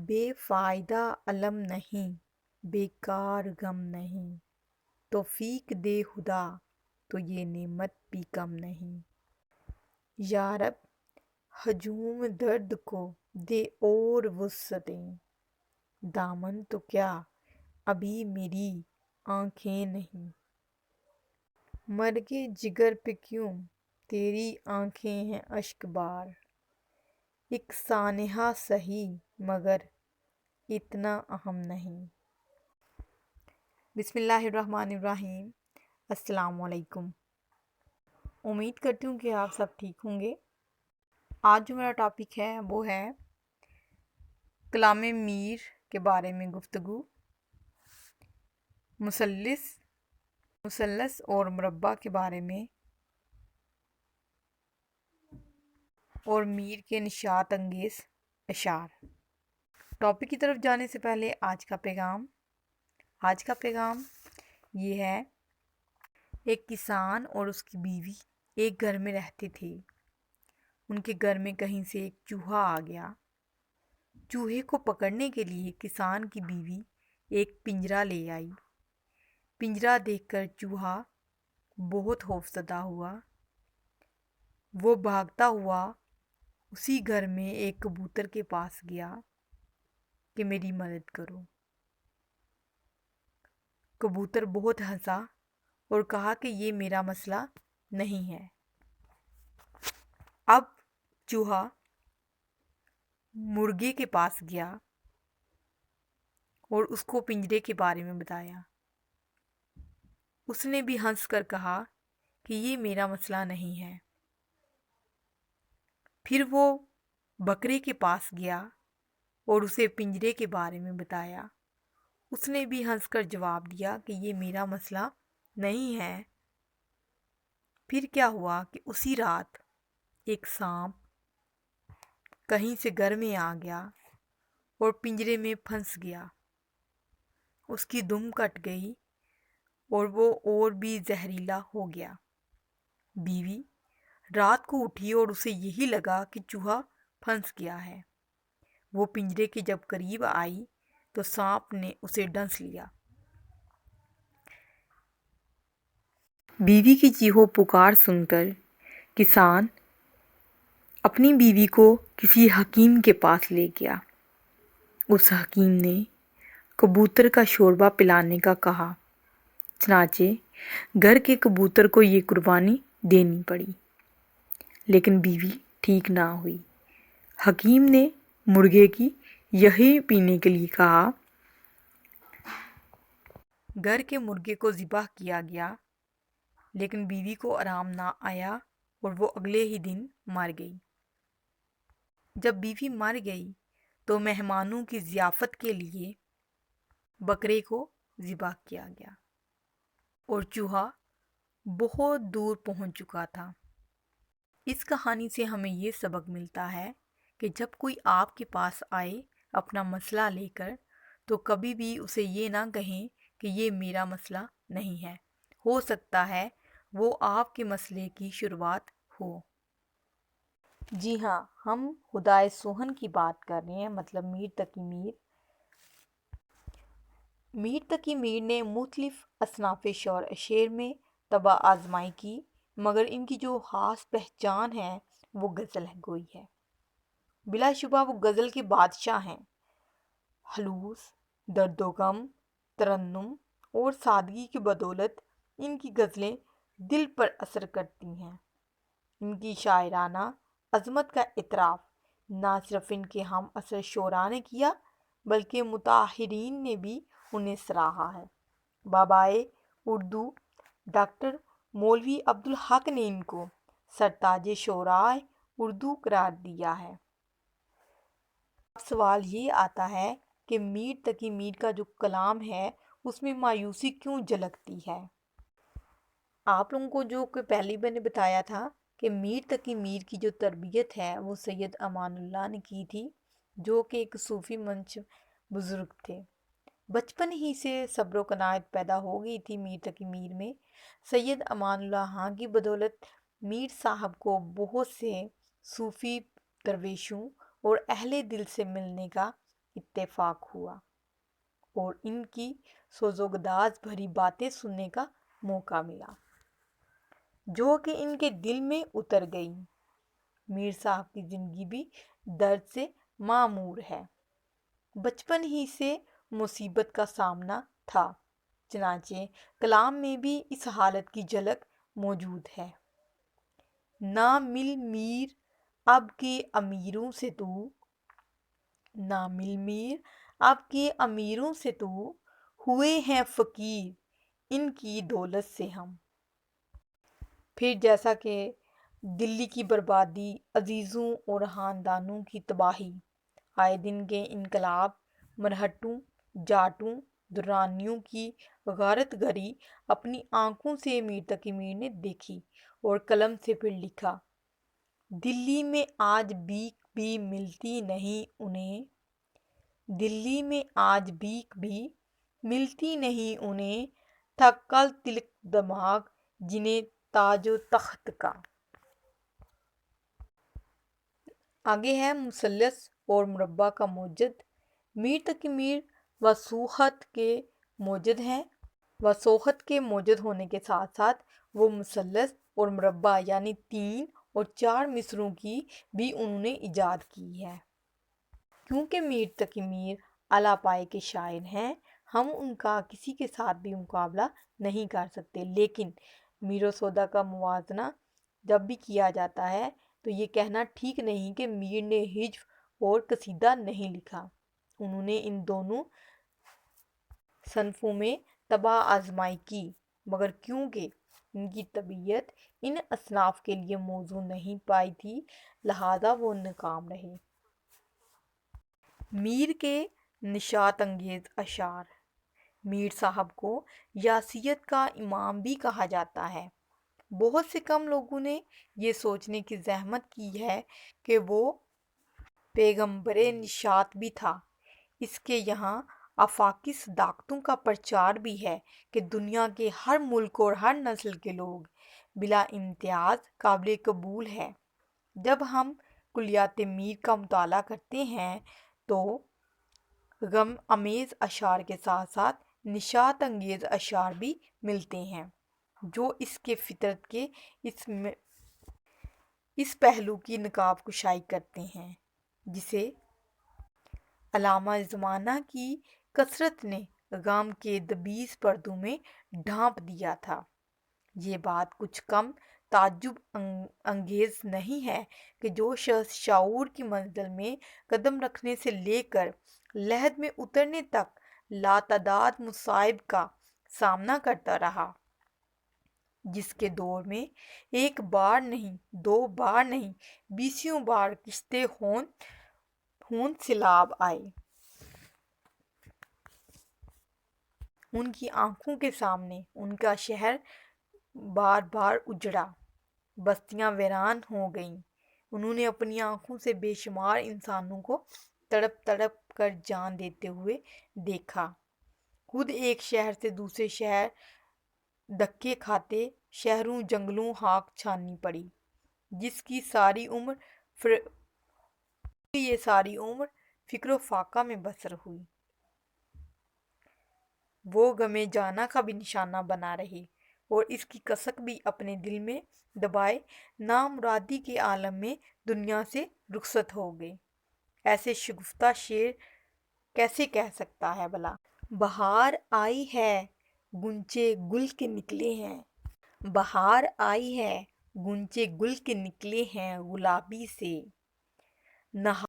بے فائدہ علم نہیں، بیکار غم نہیں، توفیق دے خدا تو یہ نعمت بھی کم نہیں۔ یا رب ہجوم درد کو دے اور وسعتیں، دامن تو کیا ابھی میری آنکھیں نہیں۔ مرگِ جگر پہ کیوں تیری آنکھیں ہیں اشک بار، ایک سانحہ سہی مگر اتنا اہم نہیں۔ بسم اللہ الرحمن الرحیم۔ السلام علیکم۔ امید کرتی ہوں کہ آپ سب ٹھیک ہوں گے۔ آج جو میرا ٹاپک ہے وہ ہے کلام میر کے بارے میں گفتگو، مثلث اور مربع کے بارے میں، اور میر کے نشاط انگیز اشعار۔ ٹاپک کی طرف جانے سے پہلے آج کا پیغام یہ ہے۔ ایک کسان اور اس کی بیوی ایک گھر میں رہتے تھے۔ ان کے گھر میں کہیں سے ایک چوہا آ گیا۔ چوہے کو پکڑنے کے لیے کسان کی بیوی ایک پنجرا لے آئی۔ پنجرا دیکھ کر چوہا بہت خوفزدہ ہوا۔ وہ بھاگتا ہوا اسی گھر میں ایک کبوتر کے پاس گیا کہ میری مدد کرو۔ کبوتر بہت ہنسا اور کہا کہ یہ میرا مسئلہ نہیں ہے۔ اب چوہا مرغے کے پاس گیا اور اس کو پنجرے کے بارے میں بتایا۔ اس نے بھی ہنس کر کہا کہ یہ میرا مسئلہ نہیں ہے۔ پھر وہ بکرے کے پاس گیا اور اسے پنجرے کے بارے میں بتایا۔ اس نے بھی ہنس کر جواب دیا کہ یہ میرا مسئلہ نہیں ہے۔ پھر کیا ہوا کہ اسی رات ایک سانپ کہیں سے گھر میں آ گیا اور پنجرے میں پھنس گیا۔ اس کی دم کٹ گئی اور وہ اور بھی زہریلا ہو گیا۔ بیوی رات کو اٹھی اور اسے یہی لگا کہ چوہا پھنس گیا ہے۔ وہ پنجرے کے جب قریب آئی تو سانپ نے اسے ڈنس لیا۔ بیوی کی چیخو پکار سن کر کسان اپنی بیوی کو کسی حکیم کے پاس لے گیا۔ اس حکیم نے کبوتر کا شوربہ پلانے کا کہا، چنانچہ گھر کے کبوتر کو یہ قربانی دینی پڑی، لیکن بیوی ٹھیک نہ ہوئی۔ حکیم نے مرغے کی یہی پینے کے لیے کہا۔ گھر کے مرغے کو ذبح کیا گیا، لیکن بیوی کو آرام نہ آیا اور وہ اگلے ہی دن مر گئی۔ جب بیوی مر گئی تو مہمانوں کی ضیافت کے لیے بکرے کو ذبح کیا گیا اور چوہا بہت دور پہنچ چکا تھا۔ اس کہانی سے ہمیں یہ سبق ملتا ہے کہ جب کوئی آپ کے پاس آئے اپنا مسئلہ لے کر تو کبھی بھی اسے یہ نہ کہیں کہ یہ میرا مسئلہ نہیں ہے۔ ہو سکتا ہے وہ آپ کے مسئلے کی شروعات ہو۔ جی ہاں، ہم خدائے سوہن کی بات کر رہے ہیں، مطلب میر تقی میر۔ میر تقی میر نے مختلف اصناف شعر میں طبع آزمائی کی، مگر ان کی جو خاص پہچان ہے وہ غزل گوئی ہے۔ بلا شبہ وہ غزل کے بادشاہ ہیں۔ خلوص، درد و غم، ترنم اور سادگی کی بدولت ان کی غزلیں دل پر اثر کرتی ہیں۔ ان کی شاعرانہ عظمت کا اعتراف نہ صرف ان کے ہم عصر شعراء نے کیا بلکہ متاحرین نے بھی انہیں سراہا ہے۔ بابائے اردو ڈاکٹر مولوی عبدالحق نے ان کو سرتاج شعراء اردو قرار دیا ہے۔ اب سوال یہ آتا ہے کہ میر تقی میر کا جو کلام ہے اس میں مایوسی کیوں جھلکتی ہے؟ آپ لوگوں کو جو کہ پہلے میں نے بتایا تھا کہ میر تقی میر کی جو تربیت ہے وہ سید امان اللہ نے کی تھی، جو کہ ایک صوفی منش بزرگ تھے۔ بچپن ہی سے صبر و قناعت پیدا ہو گئی تھی میر تقی میر میں۔ سید امان اللہ خان کی بدولت میر صاحب کو بہت سے صوفی درویشوں اور اہل دل سے ملنے کا اتفاق ہوا اور ان کی سوزوگداز بھری باتیں سننے کا موقع ملا جو کہ ان کے دل میں اتر گئی۔ میر صاحب کی زندگی بھی درد سے معمور ہے۔ بچپن ہی سے مصیبت کا سامنا تھا، چنانچہ کلام میں بھی اس حالت کی جھلک موجود ہے۔ نہ مل میر اب کے امیروں سے تو، نہ مل میر اب کے امیروں سے تو، ہوئے ہیں فقیر ان کی دولت سے ہم۔ پھر جیسا کہ دلی کی بربادی، عزیزوں اور خاندانوں کی تباہی، آئے دن کے انقلاب، مرہٹوں، جاٹوں، درانیوں کی غارت گری اپنی آنکھوں سے میر تقی میر نے دیکھی اور قلم سے پھر لکھا۔ دلی میں آج بھیک بھی ملتی نہیں انہیں، دلی میں آج بھیک بھی ملتی نہیں انہیں، تھا کل تلک دماغ جنہیں تاج و تخت کا۔ آگے ہے مثلث اور مربع کا موجد۔ میر تقی میر وضوحت کے موجد ہیں۔ وضوحت کے موجد ہونے کے ساتھ ساتھ وہ مثلث اور مربع یعنی 3 اور 4 مصروں کی بھی انہوں نے ایجاد کی ہے۔ کیونکہ میر تقی میر اعلیٰ پائے کے شاعر ہیں، ہم ان کا کسی کے ساتھ بھی مقابلہ نہیں کر سکتے، لیکن میر و سودا کا موازنہ جب بھی کیا جاتا ہے تو یہ کہنا ٹھیک نہیں کہ میر نے ہجو اور قصیدہ نہیں لکھا۔ انہوں نے ان دونوں صنفوں میں طبع آزمائی کی، مگر کیونکہ ان کی طبیعت ان اصناف کے لیے موزوں نہیں پائی تھی، لہٰذا وہ ناکام رہے۔ میر کے نشاط انگیز اشعار۔ میر صاحب کو یاسیت کا امام بھی کہا جاتا ہے۔ بہت سے کم لوگوں نے یہ سوچنے کی زحمت کی ہے کہ وہ پیغمبر نشاط بھی تھا۔ اس کے یہاں آفاقی صداقتوں کا پرچار بھی ہے کہ دنیا کے ہر ملک اور ہر نسل کے لوگ بلا امتیاز قابل قبول ہے۔ جب ہم کلیات میر کا مطالعہ کرتے ہیں تو غم آمیز اشعار کے ساتھ ساتھ نشاط انگیز اشعار بھی ملتے ہیں جو اس کے فطرت کے اس پہلو کی نقاب کشائی کرتے ہیں جسے علامہ زمانہ کی کثرت نے غم کے دبیز پردوں میں ڈھانپ دیا تھا۔ یہ بات کچھ کم تعجب انگیز نہیں ہے کہ جو شخص شعور کی منزل میں قدم رکھنے سے لے کر لحد میں اترنے تک لاتعداد مصائب کا سامنا کرتا رہا، جس کے دور میں ایک بار نہیں، 2 بار نہیں، 20 بار کشتے ہون سیلاب آئے، ان کی آنکھوں کے سامنے ان کا شہر بار بار اجڑا، بستیاں ویران ہو گئیں، انہوں نے اپنی آنکھوں سے بے شمار انسانوں کو تڑپ تڑپ کر جان دیتے ہوئے دیکھا، خود ایک شہر سے دوسرے شہر دھکے کھاتے، شہروں جنگلوں ہاک چھاننی پڑی، جس کی ساری عمر فکر و فاقہ میں بسر ہوئی۔ وہ غم جاناں کا بھی نشانہ بنا رہے اور اس کی کسک بھی اپنے دل میں دبائے نامرادی کے عالم میں دنیا سے رخصت ہو گئے۔ ایسے شگفتہ شعر کیسے کہہ سکتا ہے بھلا؟ بہار آئی ہے غنچے گل کے نکلے ہیں، بہار آئی ہے غنچے گل کے نکلے ہیں گلابی سے، نہال